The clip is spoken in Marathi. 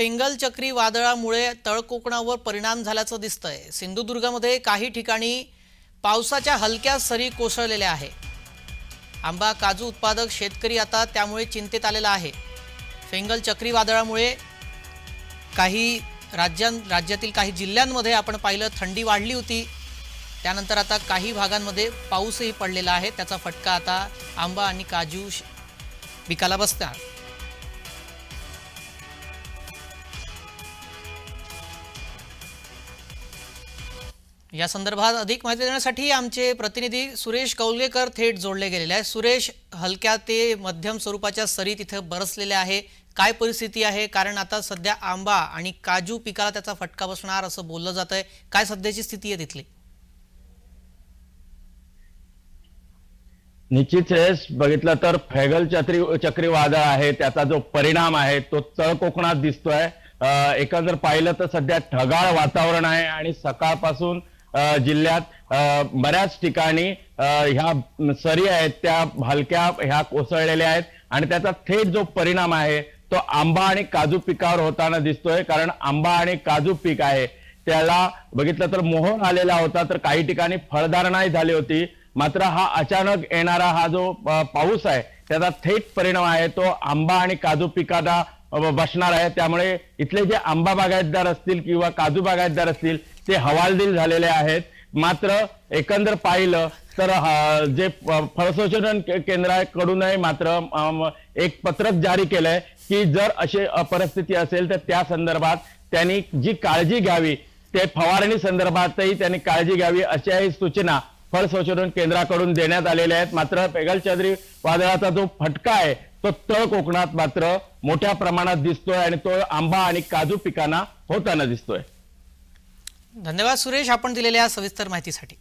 फेंगल चक्रीवादळामुळे तळकोकणावर परिणाम झाल्याचं दिसतंय। सिंधुदुर्गमध्ये काही ठिकाणी पावसाच्या हलक्या सरी कोसळलेल्या आहे। आंबा काजू उत्पादक शेतकरी आता त्यामुळे चिंतेत आलेला आहे। फेंगल चक्रीवादळामुळे काही राज्यातील काही जिल्ह्यांमध्ये आपण पाहिलं थंडी वाढली होती। त्यानंतर आता काही भागांमध्ये पाऊसही पडलेला आहे। त्याचा फटका आता आंबा आणि काजू पिकाला बसणार। या संदर्भात अधिक माहिती देण्यासाठी आमचे प्रतिनिधी सुरेश कौलगेकर थेट जोडले गेलेले आहेत। सुरेश, हलक्या ते मध्यम स्वरूपाच्या सरी तिथे बरसलेल्या आहे, काय परिस्थिती आहे? कारण आता सध्या आंबा आणि काजू पिकाला त्याचा फटका बसणार असं बोललं जातंय, काय सध्याची स्थिती आहे तिथली? निश्चितच बघितलं तर फेंगल चक्रीवादळ आहे, त्याचा जो परिणाम आहे तो तळ कोकणात दिसतोय। एकंदर पाहिलं तर सध्या ढगाळ वातावरण आहे आणि सकाळपासून जिल्ह्यात बऱ्याच ठिकाणी ह्या सरी आहेत त्या हलक्या ह्या कोसळलेल्या आहेत आणि त्याचा थेट जो परिणाम आहे तो आंबा आणि काजू पिकावर होताना दिसतोय। कारण आंबा आणि काजू पीक आहे त्याला बघितलं तर मोहर आलेला होता, तर काही ठिकाणी फळधारणाही झाली होती। मात्र हा अचानक येणारा हा जो पाऊस आहे त्याचा थेट परिणाम आहे तो आंबा आणि काजू पिकाला बसणार आहे। त्यामुळे इथले जे आंबा बागायतदार असतील किंवा काजू बागायतदार असतील ते हवालदिल झालेले आहेत। मात्र एकंदर पाहिलं तर जे फळसंशोधन केंद्राकडूनही मात्र एक पत्रक जारी केलंय की जर अशी परिस्थिती असेल तर त्या संदर्भात त्यांनी जी काळजी घ्यावी, ते फवारणी संदर्भातही त्यांनी काळजी घ्यावी अशाही सूचना फळ संशोधन केंद्राकडून देण्यात आलेल्या आहेत। मात्र फेंगल चक्रीवादळाचा जो फटका आहे तो तळ कोकणात मात्र मोठ्या प्रमाणात दिसतोय आणि तो आंबा आणि काजू पिकांना होताना दिसतोय। धन्यवाद सुरेश, आपण दिलेल्या सविस्तर माहितीसाठी।